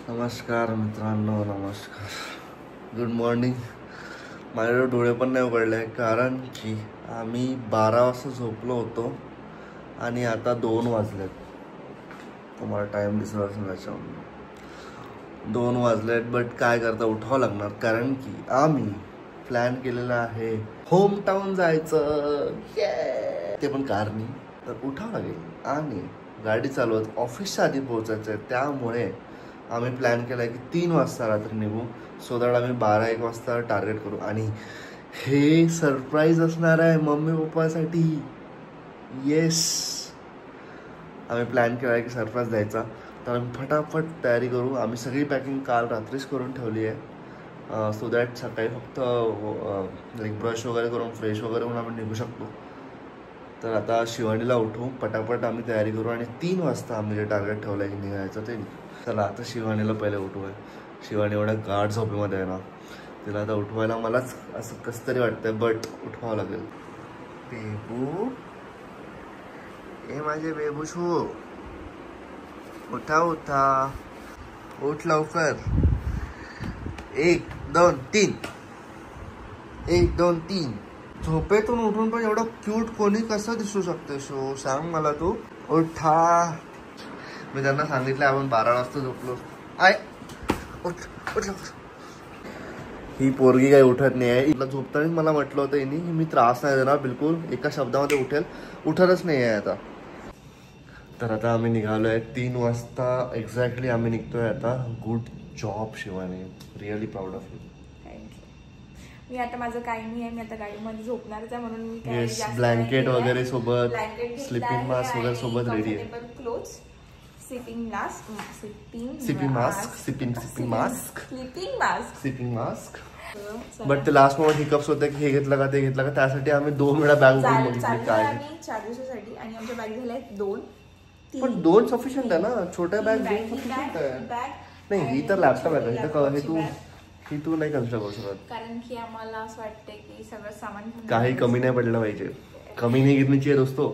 नमस्कार मित्रांनो, नमस्कार, गुड मॉर्निंग. माझ्याकडे डोळे पण नाही उघडले कारण की आम्ही 12 वाजता झोपलो होतो आणि आता 2 वाजलेत. तुम्हाला टाईम दिसत असेल त्याच्यावर 2 वाजलेत. बट काय करता, उठावं लागणार कारण की आम्ही प्लॅन केलेला आहे होम टाऊन जायचं. ते पण कारनी, तर उठावं लागेल आणि गाडी चालवत ऑफिसच्या आधी पोहोचायचं आहे. त्यामुळे आम्ही प्लॅन केला आहे की 3 वाजता रात्री निघू, सो दॅट आम्ही 12-1 वाजता टार्गेट करू. आणि हे सरप्राईज असणार आहे मम्मी पप्पासाठी. येस, आम्ही प्लॅन केला आहे की सरप्राईज द्यायचा, तर आम्ही फटाफट तयारी करू. आम्ही सगळी पॅकिंग काल रात्रीच करून ठेवली आहे, सो दॅट सकाळी फक्त लाईक ब्रश वगैरे करून फ्रेश वगैरे होऊन आम्ही निघू शकतो. तर आता शिवानीला उठवू, पटापट आम्ही तयारी करू आणि 3 वाजता आम्ही जे टार्गेट ठेवलं आहे की निघायचं ते. चला आता शिवानीला पहिले उठवूया. शिवानी एवढ्या गाढ झोपेमध्ये आहे ना, तिला आता उठवायला मलाच असं कसं तरी वाटतंय, बट उठवावं लागेल. बेबू, ए माझे बेबूशू, उठा उठा, उठ लवकर. 1 2 3, 1 2 3. झोपेतून उठून पण एवढं क्यूट कोणी कसं दिसू शकते शो, सांग मला तू. उठा, मी त्यांना सांगितलं आपण 12 वाजता झोपलो. आय उठ उठ. ही पोरगी काही उठत नाही आहे. हिला झोपताना मला म्हटलं होतं हिनी, मी त्रास नाही देणार बिलकुल, एका शब्दामध्ये उठेल, उठतच नाही आहे आता. तर आता आम्ही निघालो आहे 3 वाजता एक्झॅक्टली आम्ही निघतोय आता. Good job Shivani, really proud of you. मी आता माझं काही नाही आहे, मी आता गाडीमध्ये झोपणारच आहे म्हणून मी काही ब्लँकेट वगैरे सोबत, स्लीपिंग मास्क वगैरे सोबत रेडी आहे. Clothes, sleeping mask, sleeping mask. But ते लास्ट मोमेंट हिकअप्स होते की हे घेतलं का ते घेतलं का, त्यासाठी आम्ही 2 वेळा बॅग उघडून बघितली. काय आम्ही 4 दिवसासाठी आणि आमच्या बॅग झाल्या 2. पण 2 सफिशियंट आहे ना, छोट्या बॅग 2 सफिशियंट आहे. नाही, ही तर लॅपटॉप आहे, ही तू नाही कन्सिडर करू शकत, कारण की आम्हाला असं वाटतंय की सगळं सामान काही कमी नाही पडलं पाहिजे. कमी नाही गिरनी चाहिए दोस्तों.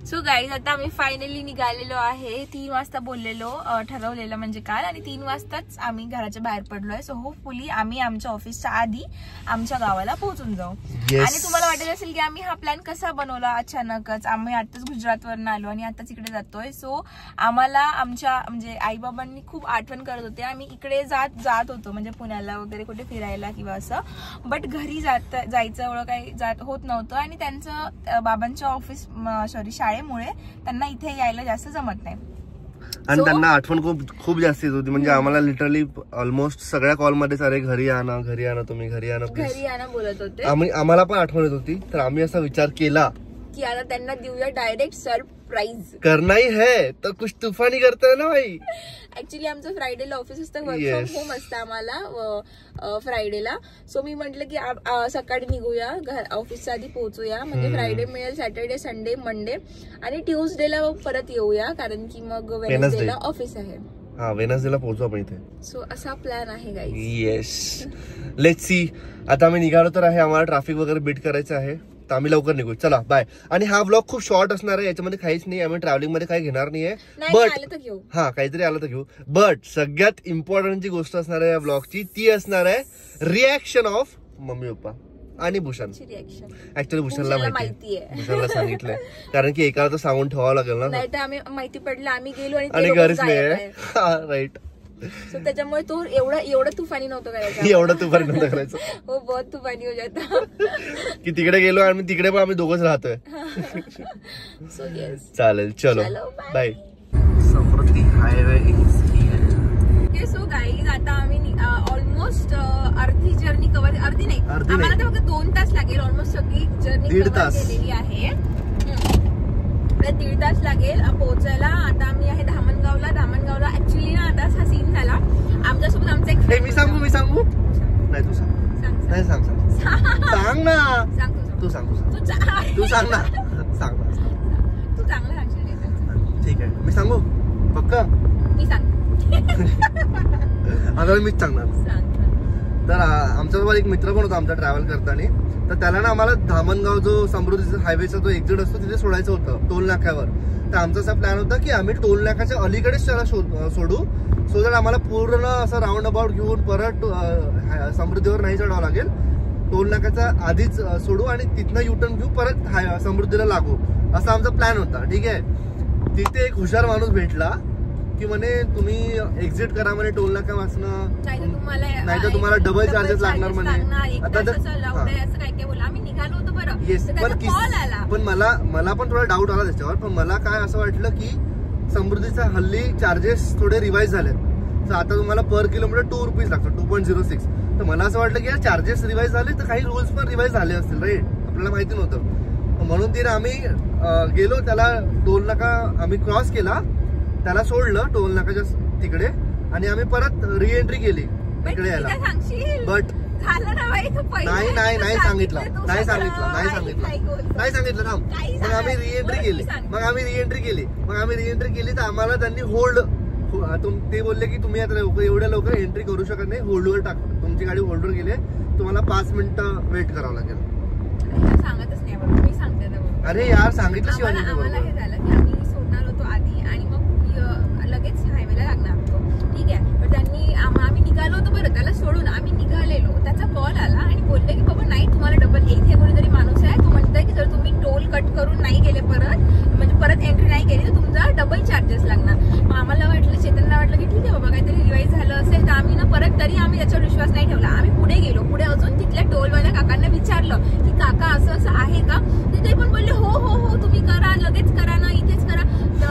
सो गाईज, आता आम्ही फायनली निघालेलो आहे. 3 वाजता बोललेलो, ठरवलेलं म्हणजे काल, आणि 3 वाजताच आम्ही घराच्या बाहेर पडलोय. सो होपफुली आम्ही आमच्या ऑफिसच्या आधी आमच्या गावाला पोहोचून जाऊ. आणि तुम्हाला वाटत असेल की आम्ही हा प्लॅन कसा बनवला अचानकच. आम्ही आताच गुजरातवरून आलो आणि आताच इकडे जातोय. सो आम्हाला आमच्या म्हणजे आई बाबांनी खूप आठवण करत होते. आम्ही इकडे जात होतो म्हणजे पुण्याला वगैरे कुठे फिरायला किंवा असं, बट घरी जायचं एवढं काही जात होत नव्हतं. आणि त्यांचं बाबांच्या ऑफिस शाळेमुळे त्यांना इथे यायला जास्त जमत नाही. आणि त्यांना आठवण खूप जास्त येत होती. म्हणजे आम्हाला लिटरली ऑलमोस्ट सगळ्या कॉलमध्ये सारे घरी आणा तुम्ही, घरी आणा बोलत होते. आम्हाला पण आठवण येत होती. तर आम्ही असा विचार केला की आता त्यांना देऊया डायरेक्ट सरप्राईज. करना ही है तर कुछ तुफानी करता है ना भाई. ऍक्च्युली आमचं फ्रायडेला ऑफिस असतं, वर्क फ्रॉम होम असतं आम्हाला फ्रायडेला. सो मी म्हटलं की सकाळी निघूया, ऑफिसच्या आधी पोहोचूया, म्हणजे फ्रायडे मिळेल, सॅटर्डे, संडे, मंडे आणि ट्यूजडेला परत येऊया, कारण की मग वेडनेसडेला ऑफिस आहे. हा, वेडनेसडेला पोहोचू आपण इथे. सो असा प्लॅन आहे गाईज. Yes, let's see. आता आम्ही निघालो तर आहे, आम्हाला ट्रॅफिक वगैरे बीट करायचं आहे, तर आम्ही लवकर निघू. चला बाय. आणि हा ब्लॉग खूप शॉर्ट असणार आहे, याच्यामध्ये काहीच नाही, आम्ही ट्रॅव्हलिंग मध्ये काही घेणार नाहीये. बट हा, काहीतरी आलं तर घेऊ. बट सगळ्यात इम्पॉर्टंट जी गोष्ट असणार आहे या ब्लॉगची, ती असणार आहे रिॲक्शन ऑफ मम्मी पप्पा आणि भूषण. ऍक्च्युअली भूषणला माहिती आहे, भूषणला सांगितलंय, कारण की एकाला तर सांगून ठेवावं लागेल ना, नाही तर आम्ही माहिती पडलं आम्ही गेलो आणि घरीच नाही. राईट. त्याच्यामुळे तो एवढं तुफानी नव्हतं करायचं. एवढं तुफानी नव्हतं करायचं. हो, बहुत तुफानी हो जाता की तिकडे गेलो आणि तिकडे पण आम्ही दोघंच राहतोय. चालेल, चलो बाय. समृद्धी हायवे. सो गाईज, आता आम्ही ऑलमोस्ट अर्धी जर्नी कव्हर, अर्धी नाही, आम्हाला तर फक्त 2 तास लागेल. ऑलमोस्ट सगळी जर्नी कव्हर केलेली आहे. 1.5 तास लागेल पोहोचायला. आता आम्ही आहे धामणगावला. ऍक्च्युली ना आता हा सीन झाला आमच्यासोबत. आमचा एक मी सांगू नाही, तू सांग. नाही, सांग ना. तू सांग ना. तू चांगला सांगशील. ठीक आहे, मी सांगू पक्का. मी सांग. आता मीच सांगणार. तर आमच्यासोबत एक मित्र पण होता आमचा ट्रॅव्हल करताना. तर त्याला ना आम्हाला धामणगाव जो समृद्धी हायवेचा जो एक्झिट असतो तिथे सोडायचं होतं टोल नाक्यावर. तर आमचा असा प्लॅन होता की आम्ही टोल नाक्याच्या अलीकडेच त्याला सोडू, सो दॅट आम्हाला पूर्ण असं राऊंड अबाउट घेऊन परत समृद्धीवर नाही चढावं लागेल. टोल नाक्याचा आधीच सोडू आणि तिथनं युटर्न घेऊ, परत समृद्धीला लागू, असा आमचा प्लॅन होता. ठीक आहे. तिथे एक हुशार माणूस भेटला की म्हणे तुम्ही एक्झिट करा म्हणे टोल नाका वाचणं, नाही तर तुम्हाला डबल चार्जेस लागणार म्हणे. आता येस, पण मला पण थोडा डाऊट आला त्याच्यावर. पण मला काय असं वाटलं की समृद्धीचा हल्ली चार्जेस थोडे रिवाइज झालेत. तर आता तुम्हाला पर किलोमीटर 2 रुपीज लागतात, 2.06. तर मला असं वाटलं की यार चार्जेस रिवाइज झाले तर काही रूल्स पण रिवाइज झाले असतील, राईट? आपल्याला माहिती नव्हतं. म्हणून तिने आम्ही गेलो, त्याला टोल नाका आम्ही क्रॉस केला, त्याला सोडलं टोल नाकाच्या तिकडे आणि आम्ही परत रिएंट्री केली तिकडे यायला. बट नाही सांगितलं थांब. मग आम्ही रिएंट्री केली तर आम्हाला त्यांनी होल्ड, ते बोलले की तुम्ही आता एवढ्या लवकर एंट्री करू शकत नाही, होल्डवर टाक, तुमची गाडी होल्डवर गेली, तुम्हाला 5 मिनिटं वेट करावं लागेल. सांगतच नाही, सांगते. अरे यार सांगितलं शिवानी सोडणार होतो आधी आणि मग लगेच हायवेला लागणार होतो. ठीक आहे. पण त्यांनी आम्ही निघालो होतो बरं, त्याला सोडून आम्ही निघालेलो, त्याचा कॉल आला आणि बोलले की बाबा नाही तुम्हाला डबल, इथे कोणीतरी माणूस आहे तो म्हणतोय की जर तुम्ही टोल कट करून नाही गेले परत, म्हणजे परत एंट्री नाही केली तर तुमचा डबल चार्जेस लागणार. मग आम्हाला वाटलं, चेतनला वाटलं की ठीक आहे बाबा काहीतरी रिवाइज झालं असेल तर आम्ही ना परत, तरी आम्ही त्याच्यावर विश्वास नाही ठेवला. आम्ही पुढे गेलो, पुढे अजून तिथल्या टोलवाल्या काकांना विचारलं की काका असं आहे का, ते पण बोलले हो तुम्ही करा, लगेच करा ना, इथेच करा,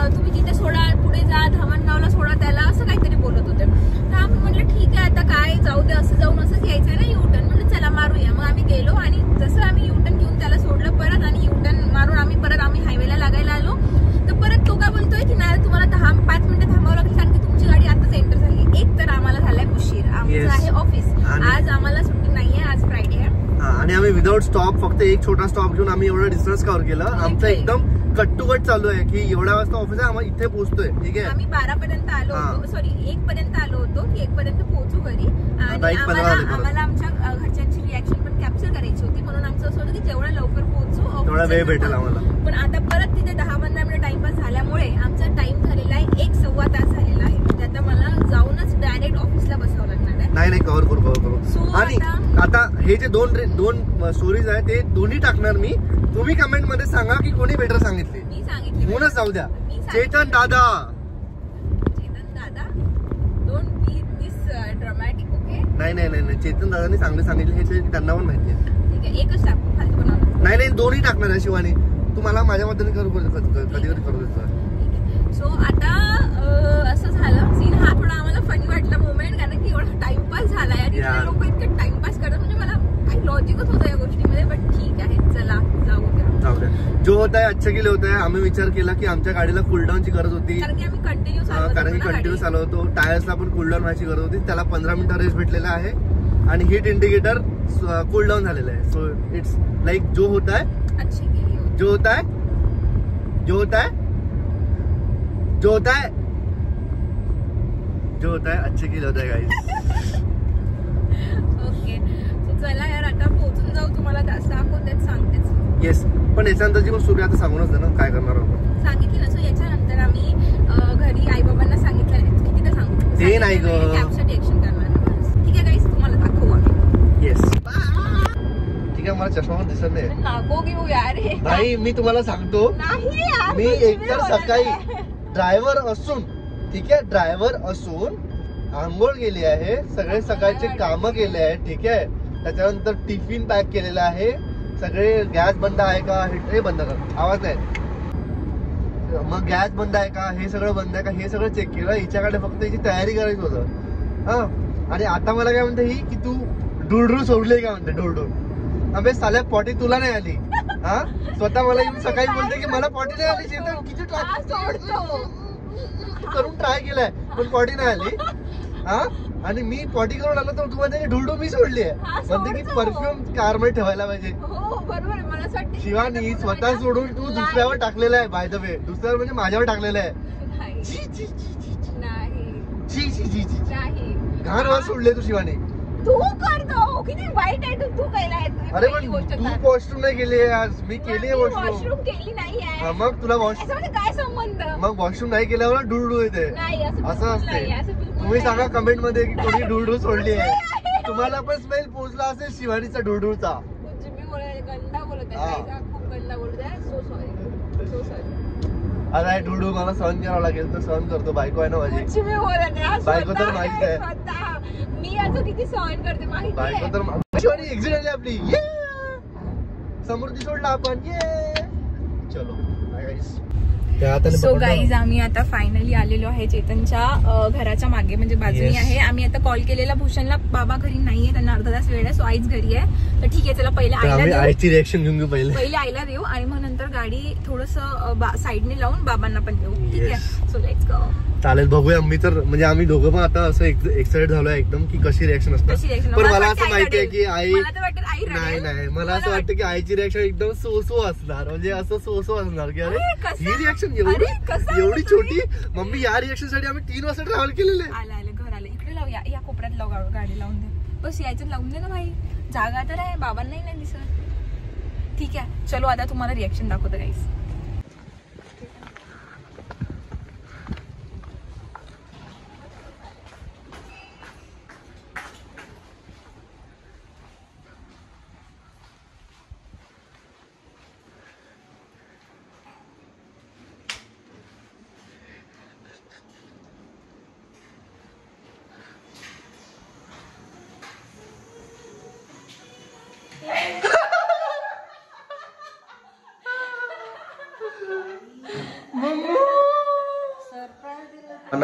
तुम्ही तिथे सोडा, पुढे जा, धामणगावला सोडा त्याला, असं काहीतरी बोलत होते. तर आम्ही म्हटलं ठीक आहे आता काय जाऊ दे, असं जाऊन असंच यायचंय ना युटर्न, म्हणजे चला मारूया. मग आम्ही गेलो आणि जसं आम्ही युटर्न घेऊन त्याला सोडलं परत आणि युटर्न मारून आम्ही हायवेला लागायला आलो. तर परत तो काय बोलतोय की नाही तुम्हाला 5 मिनिटं थांबावं लागेल कारण की तुमची गाडी आताच एंटर झाली. एक तर आम्हाला झालाय उशीर, आमचं आहे ऑफिस, आज आम्हाला सुट्टी नाहीये, आज फ्रायडे आहे. आणि आम्ही विदाउट स्टॉप, फक्त एक छोटा स्टॉप घेऊन आम्ही एवढं डिस्टन्स कव्हर केलं. आमचं एकदम कट टू कट चालू आहे की एवढ्या वाजता ऑफिस आहे, आम्ही इथे पोहोचतोय. ठीक आहे. आम्ही 12 पर्यंत आलो होतो, सॉरी 1 पर्यंत आलो होतो की 1 पर्यंत पोहोचू घरी. आणि आम्हाला आमच्या घरच्यांची रिॲक्शन पण कॅप्चर करायची होती, म्हणून आमचं असं होतं की जेवढं लवकर पोहोचू तेवढा वेळ भेटेल आम्हाला. पण आता परत तिथे 10-15 मिनिट टाइमपास झाल्यामुळे आमचा टाइम झालेला आहे 1-1.25 तास झालेला आहे. म्हणजे आता मला जाऊनच डायरेक्ट ऑफिसला बसावं लागणार आहे. नाही कव्हर करू. आणि आता हे जे दोन स्टोरीज आहेत ते दोन्ही टाकणार मी. तुम्ही कमेंट मध्ये सांगा की कोणी बेटर सांगितली. मी सांगितली म्हणूनच जाऊ द्या. चेतन दादा, don't be this dramatic. Okay. नाही चेतन दादांनी चांगले सांगितले, हे त्यांना पण माहिती आहे. ठीक आहे, एकच टाकू, फालतू बनवणार नाही दोन्ही टाकणार आहे शिवानी. तू मला माझ्या मते कधी करू देतो. सो आता असं झालं सीन, हा थोडा आम्हाला फनी वाटला मोमेंट, कारण की एवढा टाइमपास झालाय आणि लोक इतके टाइमपास करतात, म्हणजे मला काही लॉजिकच होतं या गोष्टीमध्ये. बट ठीक आहे, चला जाऊ द्या. जो होता है अच्छा के लिए होता है. आम्ही विचार केला की आमच्या गाडीला कूलडाऊनची गरज होती, कारण की आम्ही कंटिन्यू चालू होतो. टायर्सला पण कूलडाऊन व्हायची गरज होती. त्याला 15 मिनिटं रेस्ट भेटलेला आहे आणि हिट इंडिकेटर कूलडाऊन झालेलं आहे. सो इट्स लाईक जो होता है अच्छे के लिए होता है गाइस. ओके. चला यार आता पोहोचून जाऊ, तुम्हाला दाखवतेच सांगतेच. येस. पण याच्यानंतरची पण स्टोरी आता सांगूनच दे ना, काय करणार आहोत सांगितली ना. सो याच्यानंतर आम्ही घरी आई बाबांना सांगितलं, किती सांगू ते नाही ग, कॅप्शन रिएक्शन करणार. ठीक आहे गाईस, तुम्हाला दाखवू आम्ही. येस. ठीक आहे, मला चष्मा पण दिसत नाही. नको घेऊ यार. नाही मी तुम्हाला सांगतो, मी एकतर सकाळी ड्रायव्हर असून, ठीक आहे, ड्रायव्हर असून आंघोळ केली आहे, सगळे सकाळचे कामं केले आहेत. ठीक आहे. त्याच्यानंतर टिफिन पॅक केलेला आहे, सगळे गॅस बंद आहे का हे बंद कर, आवाज नाही, मग गॅस बंद आहे का, हे सगळं बंद आहे का, हे सगळं चेक केलं. हिच्याकडे फक्त हिची तयारी करायची होतं. हा. आणि आता मला काय म्हणते ही की तू ढुळढुळ सोडली का म्हणते. ढुळढुळ अबे साल्या पॉटी तुला नाही आली. हा. स्वतः मला येऊन सकाळी बोलते की मला पॉटी नाही आली. किती करून ट्राय केलाय पण पॉटी नाही आली. हा. आणि मी पॉटी करून आलो तर तुम्हाला ढुळढुळ मी सोडली आहे. म्हणते की परफ्यूम कार मध्ये ठेवायला पाहिजे. शिवानी स्वतः सोडून तू दुसऱ्यावर टाकलेला आहे. बाय द वे दुसऱ्यावर म्हणजे माझ्यावर टाकलेलं आहे. घाण वास सोडले तू शिवानी. तू करतो किती वाईट आहे तू पहिला आहे. अरे पण तू वॉशरूम नाही केली आज, मी केली आहे वॉशरूम केली नाही आहे. मग तुला वॉशरूम काय संबंध. मग वॉशरूम नाही केल्यावर डुडू येते. असं असते. तुम्ही सांगा कमेंट मध्ये की कोणी डुडू सोडली आहे. तुम्हाला पण स्मेल पोहोचला असेल शिवानीचा डुडूचा. गंदा बोलत आहे, खूप गंदा बोलत आहे. So sorry, so sorry. अरे डुडू मला सहन करावं लागेल तर सहन करतो. बायको आहे ना माझी. मी बोलत आहे बायको तर माहित आहे. मी याचं किती सहन करते माहिती आहे. बायको तर शिवानी एक्झिट आली आपली. समृद्धी सोडला आपण. चलो बाय गाईस. सो गाईज आम्ही आता फायनली आलेलो आहे चेतनच्या घराच्या मागे म्हणजे बाजूनी आहे. आम्ही आता कॉल केलेला भूषणला, बाबा घरी नाहीये, त्यांना अर्धा तास वेळ आहे, सो आईच घरी आहे. तर ठीक आहे चला पहिले आईला आईची रिएक्शन घेऊन पहिले आईला देऊ आणि मग नंतर गाडी थोडस साईडने लावून बाबांना पण देऊ. ठीक आहे सो लेट्स गो. चालेल बघूया. मी तर म्हणजे आम्ही दोघं पण आता असं एक्साइटेड झालोय एकदम की कशी रिएक्शन असणार. पण मला असं माहिती आहे की आई नाही मला असं वाटतं की आईची रिएक्शन एकदम सो असणार. म्हणजे असं सो असणार की अरे ही रिएक्शन एवढी छोटी. मम्मी या रिएक्शन साठी आम्ही 3 वाजता ट्रॅव्हल केलेलं आहे. आलं घर आलं इकडे लावूया, या कोपऱ्यात लावू, गाडी लावून दे बस. यायचं लावून दे ना भाई, जागा तर आहे. बाबांनाही नाही दिसत. ठीक आहे चलो आता तुम्हाला रिएक्शन दाखवतो गाईस.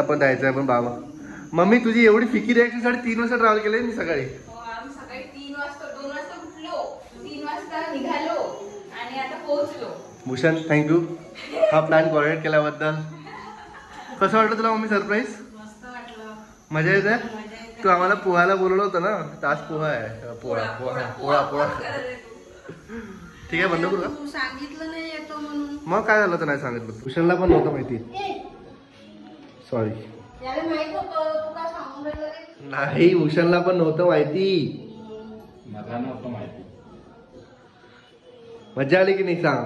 पण द्यायचंय पण बाबा. मम्मी तुझी एवढी फिकी रिएक्शन साठी 3 वाजता ट्रॅव्हल केले मी सकाळी. सकाळी 3 वाजता 2 वाजता उठलो, 3 वाजता निघालो आणि आता पोहोचलो. भूषण थँक्यू हा प्लॅन कोऑर्डिनेट केल्याबद्दल. कसं वाटलं तुला मम्मी सरप्राईज? मस्त वाटलं. मजा येते. तू आम्हाला पोहायला बोलवलं होतं ना. तास पोहा आहे. पोळा ठीक आहे बंद करू का? तू सांगितलं नाही येतो म्हणून. मग काय झालं तर नाही सांगितलं. भूषणला पण नव्हतं माहिती. सॉरी नाही भूषणला पण नव्हतं माहिती. मला नव्हतं माहिती. मजा आली की नाही सांग.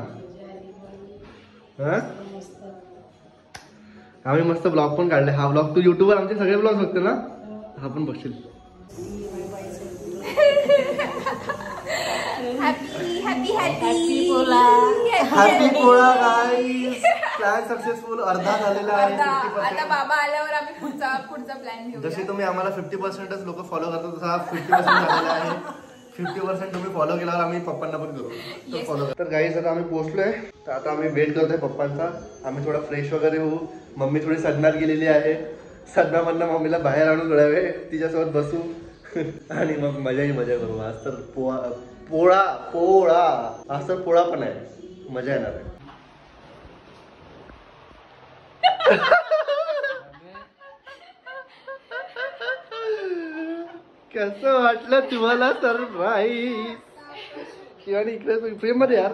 आम्ही मस्त ब्लॉग पण काढले. हा ब्लॉग तू युट्यूबवर आमचे सगळे ब्लॉग बघते ना. हा पण बघशील. Happy Pola guys. Plan successful. अर्धा झालेला आहे. आता बाबा आल्यावर आम्ही पुढचा प्लॅन घेऊ. जसे तुम्ही आम्हाला 50% लोक फॉलो करता तसा 50% झालेला आहे. 50% तुम्ही फॉलो केल्यावर आम्ही पप्पांना पण करू फॉलो. तर गाईस आता आम्ही पोहोचलोय. तर आता आम्ही वेट करतोय पप्पांचा. आम्ही थोडा फ्रेश वगैरे होऊ. मम्मी थोडी सदम्यात गेलेली आहे. सदम्यामधनं मम्मीला बाहेर आणून थोड्या वेळ तिच्यासोबत बसू आणि मग मजा करू. आज तर पोळा आज तर पोळा पण आहे. मजा येणार आहे. कसं वाटलं तुम्हाला सरप्राईज? शिवानी इकडे फ्रेम मध्ये यार.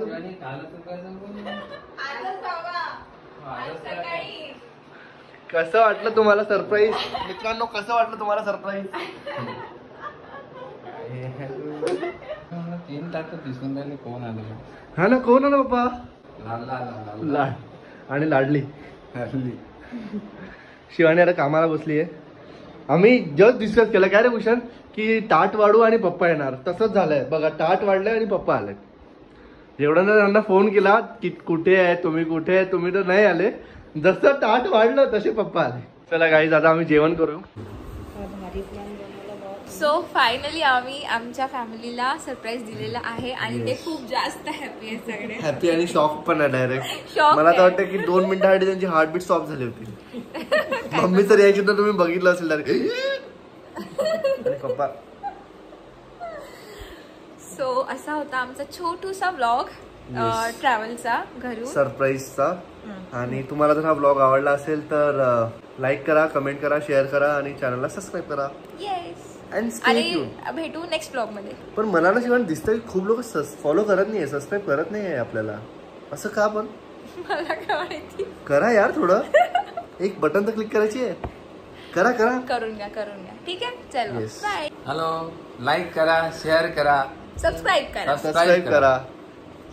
कसं वाटलं तुम्हाला सरप्राईज मित्रांनो? कसं वाटलं तुम्हाला सरप्राईज? 3 तास दिसून राहिले. कोण आलं? हा ना कोण आलं बाप्पा? लाड आणि लाडली. शिवानी आता कामाला बसली आहे. आम्ही जस्ट डिस्कस केलं काय रे भूषण की ताट वाढू आणि पप्पा येणार. तसंच झालंय बघा. ताट वाढलंय आणि पप्पा आले. एवढं त्यांना फोन केला की कुठे आहे तुम्ही, कुठे आहे तुम्ही, तर नाही आले. जसं ताट वाढलं तसे पप्पा आले. चला गाईज आता आम्ही जेवण करू. सो फायनली आम्ही आमच्या फॅमिलीला सरप्राईज दिलेला आहे आणि ते खूप जास्त हॅपी आहेत सगळे. हॅपी आणि शॉक पण आहे डायरेक्ट. शॉक. मला तर वाटतं की 2 मिनिटांसाठी त्यांची हार्टबीट स्टॉप झाली होती. मम्मीचं रिॲक्शन तर तुम्ही बघितलं असेल डायरेक्ट. पप्पा. सो असा होता आमचा छोटूसा व्लॉग ट्रॅव्हलचा घरून सरप्राईजचा. आणि तुम्हाला जर हा व्लॉग आवडला असेल तर लाईक करा, कमेंट करा, शेअर करा आणि चॅनलला सबस्क्राईब करा. येस. आणि भेटू नेक्स्ट ब्लॉग मध्ये. पण मला ना शिवाय दिसतंय खूप लोक फॉलो करत नाहीये, सबस्क्राईब करत नाहीये आपल्याला. असं का? पण मला काय माहिती. करा यार थोडं. एक बटन तर क्लिक करायची आहे. करा करा. करून घ्या ठीक आहे. चलो Yes. बाय. हॅलो, लाईक करा, शेअर करा, सबस्क्राईब करा. सबस्क्राईब करा,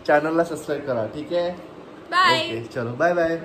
चॅनलला सबस्क्राईब करा. ठीक आहे. बाय. ओके चलो बाय बाय.